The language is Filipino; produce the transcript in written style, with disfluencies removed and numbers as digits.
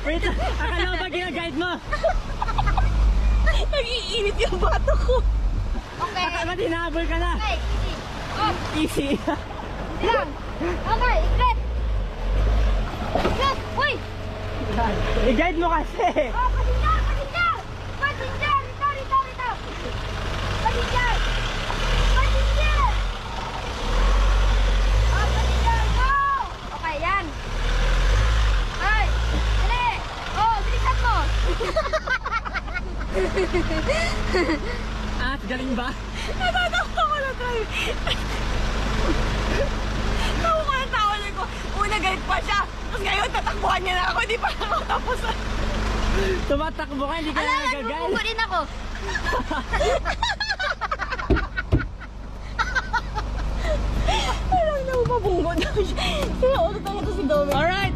Wait, akala ko ba gina-guide mo? Nag-iinit yung bato ko. Okay. Ba't hinahabol ka na? Okay, easy. Up. Easy. Easy lang. Okay, iklet. Iklet. Uy. I-guide mo kasi. Oh, passenger, passenger. Passenger. Rito. Passenger. Passenger. Oh, passenger. Go. Okay, yan. Ay. Dali. Oh, bilisan mo. Galing ba? Natatawa ko na tayo. Tawa ko ng tawa niya ko. Una galit pa siya. Tapos ngayon tatakbuhan niya na ako. Di pa ako tapos. Tumatakbo ka, hindi ka na nagagal. Bubunggo din ako. Alam na mabunggo daw siya. Sino ulit ako to si Dominic. Alright!